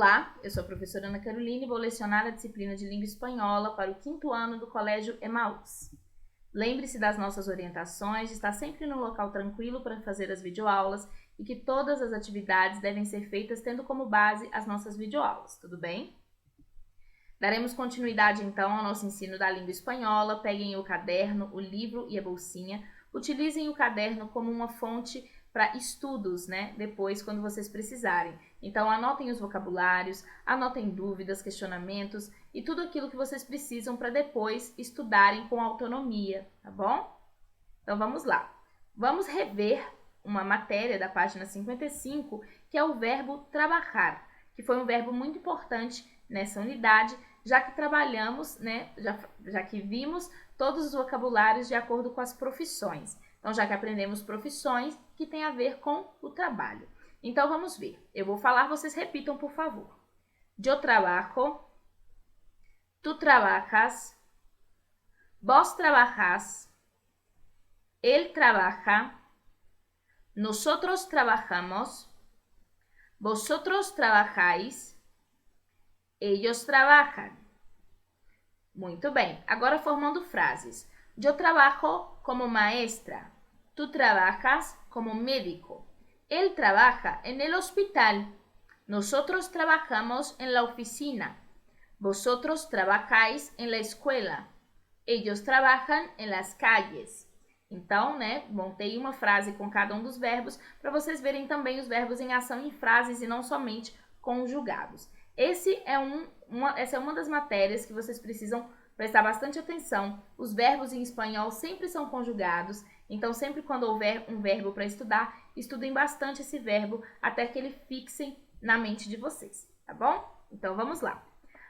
Olá, eu sou a professora Ana Carolina e vou lecionar a disciplina de Língua Espanhola para o 5º ano do Colégio Emaús. Lembre-se das nossas orientações, de estar sempre num local tranquilo para fazer as videoaulas e que todas as atividades devem ser feitas tendo como base as nossas videoaulas, tudo bem? Daremos continuidade então ao nosso ensino da língua espanhola. Peguem o caderno, o livro e a bolsinha. Utilizem o caderno como uma fonte para estudos, né? Depois, quando vocês precisarem. Então, anotem os vocabulários, anotem dúvidas, questionamentos e tudo aquilo que vocês precisam para depois estudarem com autonomia, tá bom? Então, vamos lá. Vamos rever uma matéria da página 55, que é o verbo trabalhar, que foi um verbo muito importante nessa unidade, já que trabalhamos, né, já que vimos todos os vocabulários de acordo com as profissões. Então, já que aprendemos profissões que tem a ver com o trabalho. Então, vamos ver. Eu vou falar, vocês repitam, por favor. Eu trabajo, tu trabajas, vos trabajás, él trabaja, nosotros trabajamos, vosotros trabajáis, ellos trabajan. Muito bem. Agora formando frases. Eu trabajo como maestra. Tu trabajas como médico. Él trabaja en el hospital. Nosotros trabajamos en la oficina. Vosotros trabajáis en la escuela. Ellos trabajan en las calles. Então, né, montei uma frase com cada um dos verbos para vocês verem também os verbos em ação em frases e não somente conjugados. Essa é uma das matérias que vocês precisam prestar bastante atenção. Os verbos em espanhol sempre são conjugados, então sempre quando houver um verbo para estudar, estudem bastante esse verbo até que ele fixe na mente de vocês, tá bom? Então vamos lá.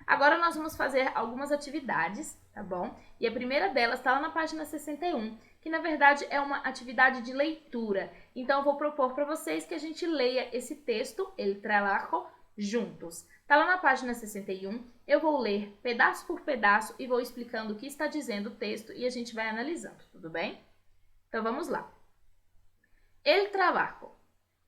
Agora nós vamos fazer algumas atividades, tá bom? E a primeira delas está lá na página 61, que na verdade é uma atividade de leitura. Então eu vou propor para vocês que a gente leia esse texto, El Trabajo, juntos. Está lá na página 61, eu vou ler pedaço por pedaço e vou explicando o que está dizendo o texto e a gente vai analisando, tudo bem? Então vamos lá. El trabajo.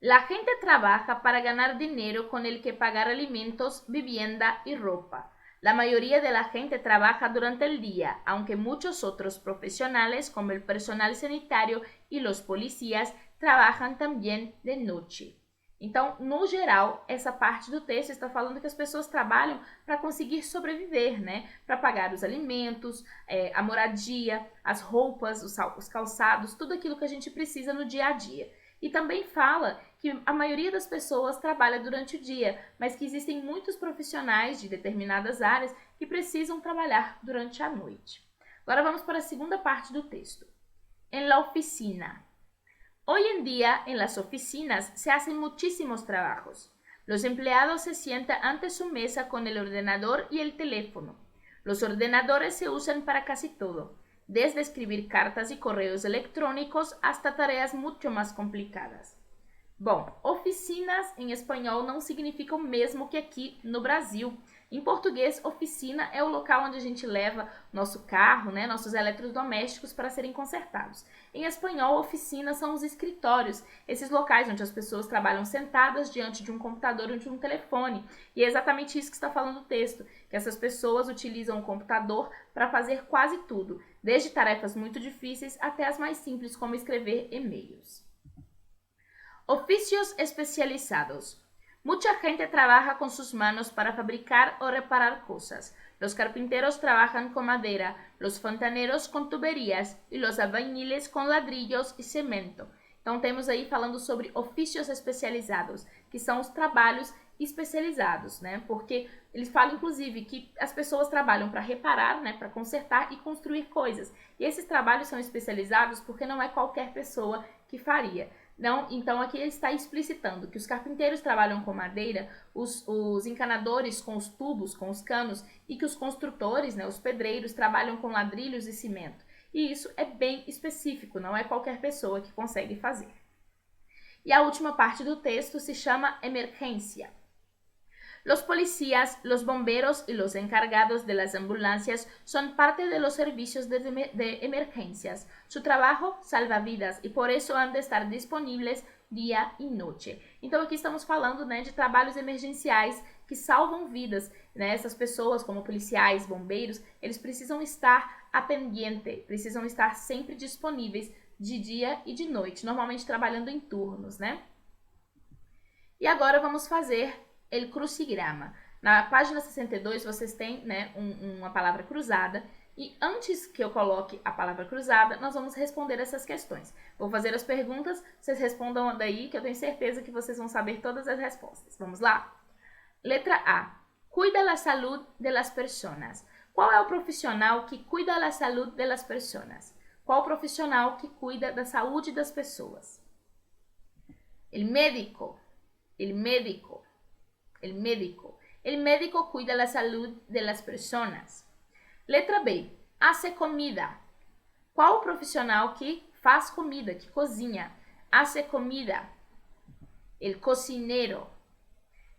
La gente trabaja para ganar dinero con el que pagar alimentos, vivienda y ropa. La mayoría de la gente trabaja durante el día, aunque muchos otros profesionales, como el personal sanitario y los policías, trabajan también de noche. Então, no geral, essa parte do texto está falando que as pessoas trabalham para conseguir sobreviver, né? Para pagar os alimentos, a moradia, as roupas, os calçados, tudo aquilo que a gente precisa no dia a dia. E também fala que a maioria das pessoas trabalha durante o dia, mas que existem muitos profissionais de determinadas áreas que precisam trabalhar durante a noite. Agora vamos para a segunda parte do texto. En la oficina. Hoy en día, en las oficinas se hacen muchísimos trabajos. Los empleados se sientan ante su mesa con el ordenador y el teléfono. Los ordenadores se usan para casi todo, desde escribir cartas y correos electrónicos hasta tareas mucho más complicadas. Bom, oficinas em espanhol não significa o mesmo que aqui no Brasil. Em português, oficina é o local onde a gente leva nosso carro, né, nossos eletrodomésticos para serem consertados. Em espanhol, oficinas são os escritórios, esses locais onde as pessoas trabalham sentadas diante de um computador ou de um telefone. E é exatamente isso que está falando o texto, que essas pessoas utilizam o computador para fazer quase tudo, desde tarefas muito difíceis até as mais simples, como escrever e-mails. Oficios especializados. Mucha gente trabaja con sus manos para fabricar o reparar cosas. Los carpinteros trabajan con madera, los fontaneros con tuberías y los albañiles con ladrillos y cemento. Então, temos aí falando sobre ofícios especializados, que são os trabalhos especializados, né? Porque eles falam, inclusive, que as pessoas trabalham para reparar, né? Para consertar e construir coisas. E esses trabalhos são especializados porque não é qualquer pessoa que faria. Não, então, aqui ele está explicitando que os carpinteiros trabalham com madeira, os encanadores com os tubos, com os canos, e que os construtores, né, os pedreiros, trabalham com ladrilhos e cimento. E isso é bem específico, não é qualquer pessoa que consegue fazer. E a última parte do texto se chama emergência. Los policías, los bomberos y los encargados de las ambulancias son parte de los servicios de emergencias. Su trabajo salva vidas y por eso han de estar disponibles dia e noite. Então aqui estamos falando, né, de trabalhos emergenciais que salvam vidas, né? Essas pessoas, como policiais, bombeiros, eles precisam estar a pendiente, precisam estar sempre disponíveis de dia e de noite, normalmente trabalhando em turnos, né? E agora vamos fazer o crucigrama. Na página 62 vocês têm, né, uma palavra cruzada e antes que eu coloque a palavra cruzada, nós vamos responder essas questões. Vou fazer as perguntas, vocês respondam daí que eu tenho certeza que vocês vão saber todas as respostas. Vamos lá? Letra A. Cuida da saúde das pessoas. Qual é o profissional que cuida da saúde das pessoas? Qual o profissional que cuida da saúde das pessoas? El médico. El médico. El médico. El médico cuida la salud de las personas. Letra B. Hace comida. Qual o profissional que faz comida, que cozinha? Hace comida. El cocinero.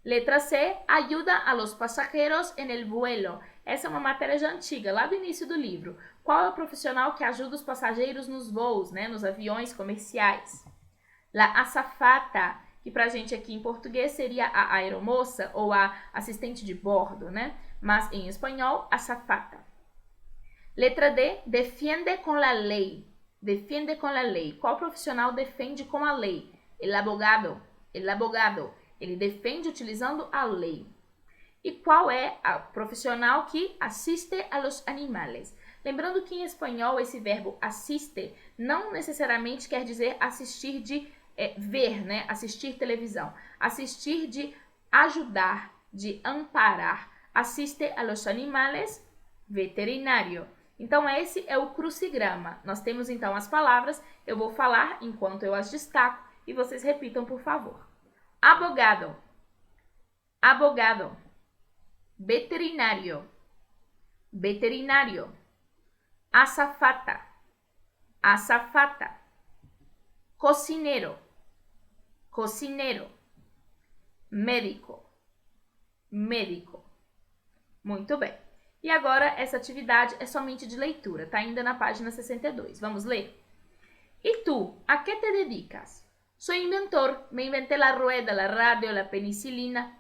Letra C. Ayuda a los pasajeros en el vuelo. Essa é uma matéria já antiga, lá do início do livro. Qual é o profissional que ajuda os passageiros nos voos, né, nos aviões comerciais? La azafata, que pra gente aqui em português seria a aeromoça ou a assistente de bordo, né? Mas em espanhol, azafata. Letra D, defiende com la ley. Defiende com la ley. Qual profissional defende com a lei? El abogado. El abogado. Ele defende utilizando a lei. E qual é o profissional que assiste a los animales? Lembrando que em espanhol esse verbo assiste não necessariamente quer dizer assistir de ver, né? Assistir televisão. Assistir de ajudar, de amparar. Assiste a los animales, veterinário. Então, esse é o crucigrama. Nós temos, então, as palavras. Eu vou falar enquanto eu as destaco e vocês repitam, por favor. Abogado. Abogado. Veterinário. Veterinário. Azafata. Azafata. Cocinero. Cocinero. Médico. Médico. Muito bem. E agora, essa atividade é somente de leitura, tá ainda na página 62. Vamos ler? E tu, a que te dedicas? Soy inventor, me inventé la rueda, la radio, la penicilina.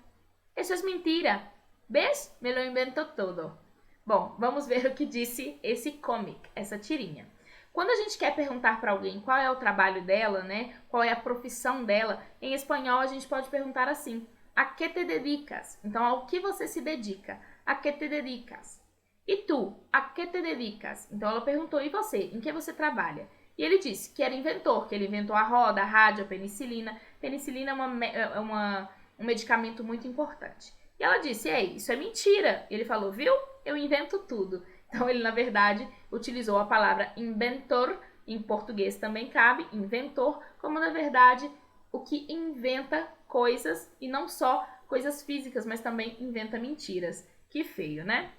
Eso es mentira. ¿Ves? Me lo invento todo. Bom, vamos ver o que disse esse comic, essa tirinha. Quando a gente quer perguntar para alguém qual é o trabalho dela, né? Qual é a profissão dela, em espanhol a gente pode perguntar assim: a que te dedicas? Então, ao que você se dedica? A que te dedicas? E tu, a que te dedicas? Então, ela perguntou, e você? Em que você trabalha? E ele disse que era inventor, que ele inventou a roda, a rádio, a penicilina. Penicilina é um medicamento muito importante. E ela disse, ei, isso é mentira. E ele falou, viu? Eu invento tudo. Então, ele, na verdade, utilizou a palavra inventor, em português também cabe, inventor, como, na verdade, o que inventa coisas, e não só coisas físicas, mas também inventa mentiras. Que feio, né?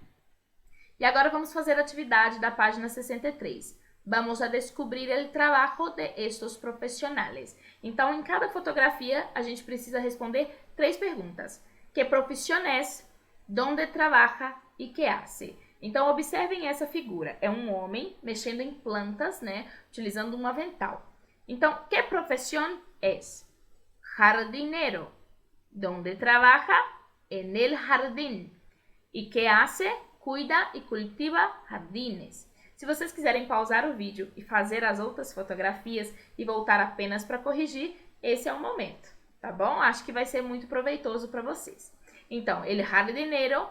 E agora vamos fazer a atividade da página 63. Vamos a descobrir o trabalho de estos profissionales. Então, em cada fotografia, a gente precisa responder 3 perguntas. Que profissão é? Donde trabalha e que hace? Então, observem essa figura. É um homem mexendo em plantas, né? Utilizando um avental. Então, que profissão é? Jardinero. Donde trabaja? En el jardín. E que hace? Cuida e cultiva jardines. Se vocês quiserem pausar o vídeo e fazer as outras fotografias e voltar apenas para corrigir, esse é o momento, tá bom? Acho que vai ser muito proveitoso para vocês. Então, el jardinero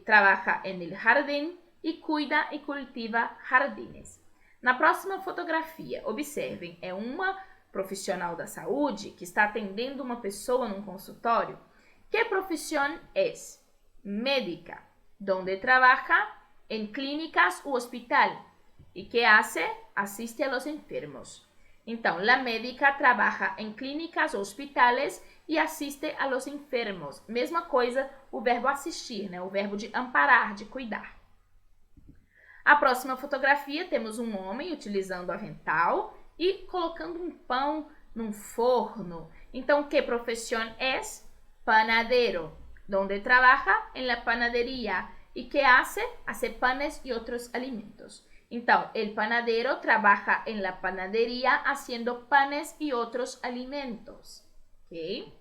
trabaja en el jardín e cuida e cultiva jardines. Na próxima fotografia, observem, é uma profissional da saúde que está atendendo uma pessoa num consultório. Que profissão é? Médica. Donde trabaja? En clínicas u hospital. ¿Y qué hace? Asiste a los enfermos. Então, la médica trabaja en clínicas ou hospitales e assiste a los enfermos. Mesma coisa, o verbo assistir, né? O verbo de amparar, de cuidar. A próxima fotografia, temos um homem utilizando avental e colocando um pão num forno. Então, que profissão é? Panadero. Donde trabaja? En la panadería. ¿Y qué hace? Hace panes y otros alimentos. Então, el panadero trabaja en la panadería haciendo panes y otros alimentos. ¿Ok?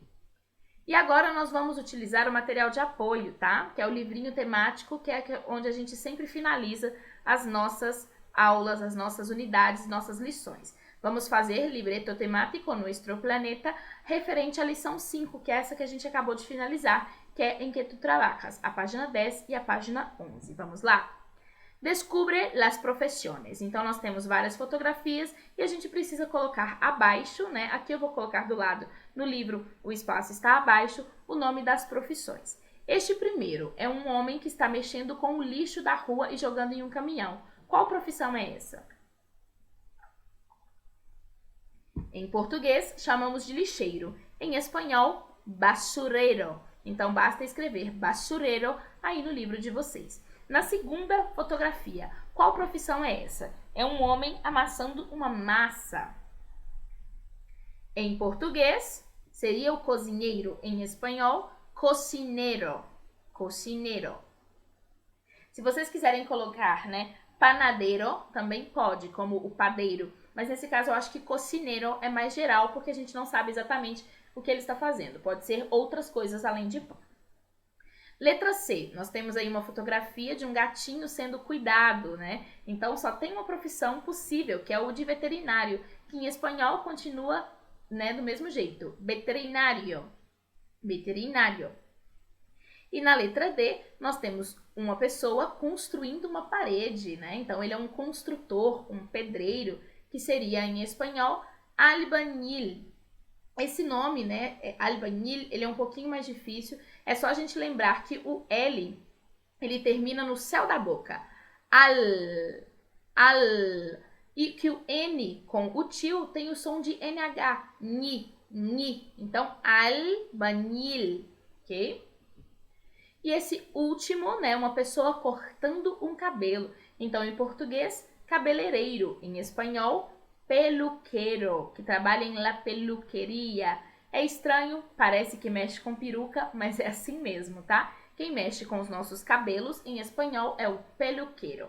E agora nós vamos utilizar o material de apoio, tá? Que é o livrinho temático, que é onde a gente sempre finaliza as nossas aulas, as nossas unidades, nossas lições. Vamos fazer libreto temático Nuestro Planeta, referente à lição 5, que é essa que a gente acabou de finalizar, que é Em que tu trabajas, a página 10 e a página 11. Vamos lá? Descubre las profissões. Então, nós temos várias fotografias e a gente precisa colocar abaixo, né? Aqui eu vou colocar do lado, no livro, o espaço está abaixo, o nome das profissões. Este primeiro é um homem que está mexendo com o lixo da rua e jogando em um caminhão. Qual profissão é essa? Em português, chamamos de lixeiro. Em espanhol, basureiro. Então, basta escrever basureiro aí no livro de vocês. Na segunda fotografia, qual profissão é essa? É um homem amassando uma massa. Em português, seria o cozinheiro. Em espanhol, cocinero. Cocinero. Se vocês quiserem colocar, né, panadeiro, também pode, como o padeiro. Mas nesse caso eu acho que cocinero é mais geral, porque a gente não sabe exatamente o que ele está fazendo. Pode ser outras coisas além de pão. Letra C, nós temos aí uma fotografia de um gatinho sendo cuidado, né? Então, só tem uma profissão possível, que é o de veterinário, que em espanhol continua, né, do mesmo jeito, veterinário. Veterinário. E na letra D, nós temos uma pessoa construindo uma parede, né? Então, ele é um construtor, um pedreiro, que seria em espanhol albañil. Esse nome, né, albañil, ele é um pouquinho mais difícil. É só a gente lembrar que o L, ele termina no céu da boca. Al. E que o N com o tio tem o som de NH. Ni. Então, albañil, ok? E esse último, né, uma pessoa cortando um cabelo. Então, em português, cabeleireiro. Em espanhol, peluqueiro, que trabalha em la peluqueria. É estranho, parece que mexe com peruca, mas é assim mesmo, tá? Quem mexe com os nossos cabelos, em espanhol, é o peluqueiro.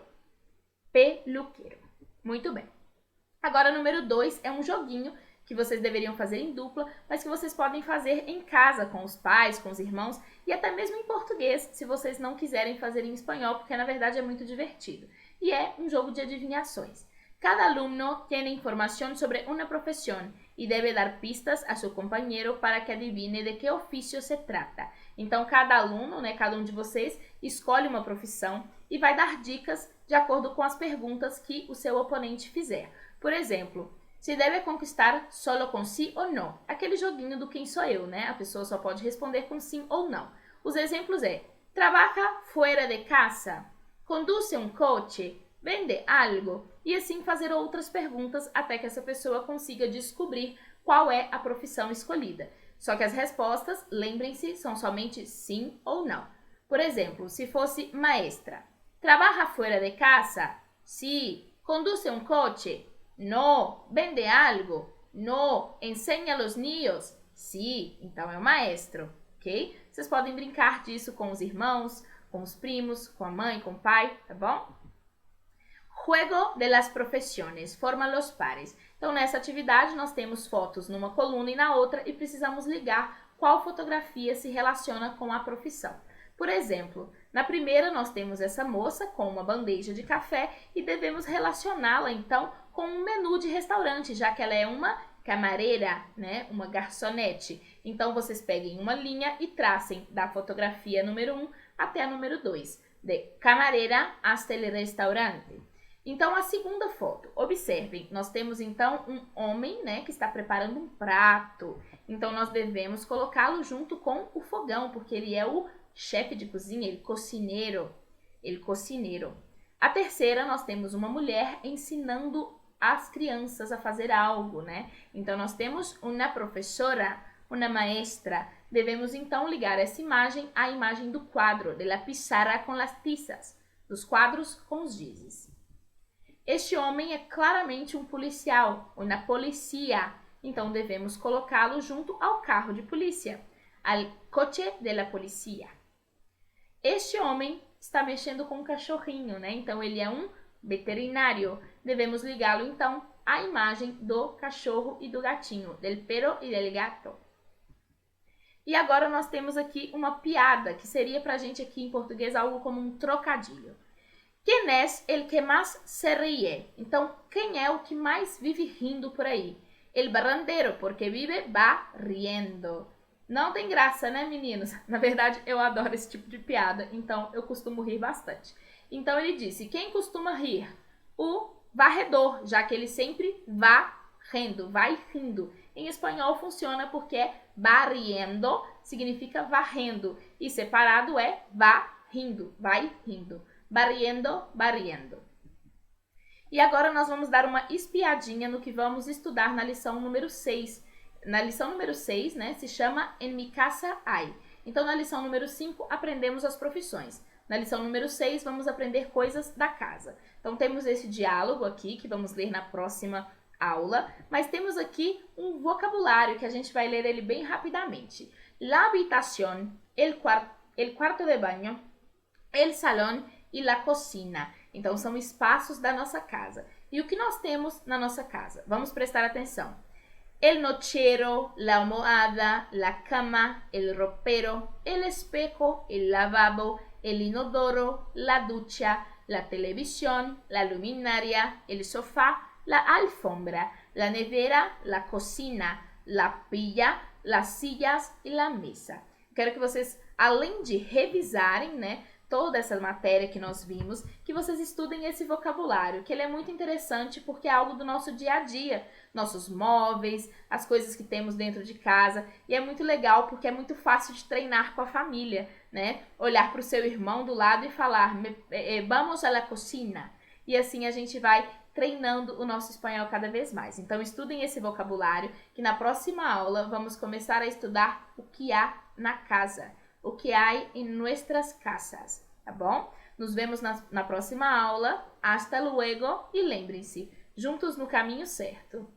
Peluqueiro. Muito bem. Agora, número 2 é um joguinho que vocês deveriam fazer em dupla, mas que vocês podem fazer em casa, com os pais, com os irmãos, e até mesmo em português, se vocês não quiserem fazer em espanhol, porque na verdade é muito divertido. E é um jogo de adivinhações. Cada alumno tiene información sobre una profesión y debe dar pistas a su compañero para que adivine de que ofício se trata. Então, cada aluno, né, cada um de vocês, escolhe uma profissão e vai dar dicas de acordo com as perguntas que o seu oponente fizer. Por exemplo, se deve conquistar solo com sí ou não. Aquele joguinho do quem sou eu, né? A pessoa só pode responder com sim ou não. Os exemplos é: trabaja fuera de casa, conduce um coche, vende algo, e assim fazer outras perguntas até que essa pessoa consiga descobrir qual é a profissão escolhida. Só que as respostas, lembrem-se, são somente sim ou não. Por exemplo, se fosse maestra, trabaja fuera de casa? Sí. Conduce um coche? No. Vende algo? No. Enseña a los niños? Sí. Então é o maestro, ok? Vocês podem brincar disso com os irmãos, com os primos, com a mãe, com o pai, tá bom? Juego de las profesiones, forma los pares. Então, nessa atividade, nós temos fotos numa coluna e na outra e precisamos ligar qual fotografia se relaciona com a profissão. Por exemplo, na primeira nós temos essa moça com uma bandeja de café e devemos relacioná-la, então, com um menu de restaurante, já que ela é uma camareira, né? Uma garçonete. Então, vocês peguem uma linha e tracem da fotografia número 1 até a número 2, de camareira hasta el restaurante. Então, a segunda foto, observem, nós temos então um homem, né, que está preparando um prato. Então, nós devemos colocá-lo junto com o fogão, porque ele é o chefe de cozinha, ele cozinheiro. A terceira, nós temos uma mulher ensinando as crianças a fazer algo, né? Então, nós temos uma professora, uma maestra. Devemos então ligar essa imagem à imagem do quadro, de la pizarra com las tizas, dos quadros com os gizes. Este homem é claramente um policial, uma policia, então devemos colocá-lo junto ao carro de polícia, al coche de la policía. Este homem está mexendo com um cachorrinho, né? Então ele é um veterinário. Devemos ligá-lo então à imagem do cachorro e do gatinho, del perro e del gato. E agora nós temos aqui uma piada, que seria pra gente aqui em português algo como um trocadilho. ¿Quién es el que más se ríe? Então, quem é o que mais vive rindo por aí? El barrandero, porque vive va riendo. Não tem graça, né, meninos? Na verdade, eu adoro esse tipo de piada, então eu costumo rir bastante. Então ele disse, quem costuma rir? O varredor, já que ele sempre vai rindo. Em espanhol funciona porque é barriendo, significa varrendo, e separado é va rindo, vai rindo. Barriendo, barriendo. E agora nós vamos dar uma espiadinha no que vamos estudar na lição número 6. Na lição número 6, né, se chama En mi casa hay. Então, na lição número 5, aprendemos as profissões. Na lição número 6, vamos aprender coisas da casa. Então, temos esse diálogo aqui, que vamos ler na próxima aula. Mas temos aqui um vocabulário, que a gente vai ler ele bem rapidamente. La habitación, el cuarto de baño, el salón e la cocina. Então, são espaços da nossa casa. E o que nós temos na nossa casa? Vamos prestar atenção. El nochero, la almohada, la cama, el ropero, el espejo, el lavabo, el inodoro, la ducha, la televisión, la luminaria, el sofá, la alfombra, la nevera, la cocina, la pilla, las sillas e la mesa. Quero que vocês, além de revisarem, né, toda essa matéria que nós vimos, que vocês estudem esse vocabulário, que ele é muito interessante porque é algo do nosso dia a dia, nossos móveis, as coisas que temos dentro de casa, e é muito legal porque é muito fácil de treinar com a família, né? Olhar para o seu irmão do lado e falar, vamos a la cocina, e assim a gente vai treinando o nosso espanhol cada vez mais. Então estudem esse vocabulário, que na próxima aula vamos começar a estudar o que há na casa, o que há em nuestras casas, tá bom? Nos vemos na próxima aula. Hasta luego e lembrem-se, juntos no caminho certo.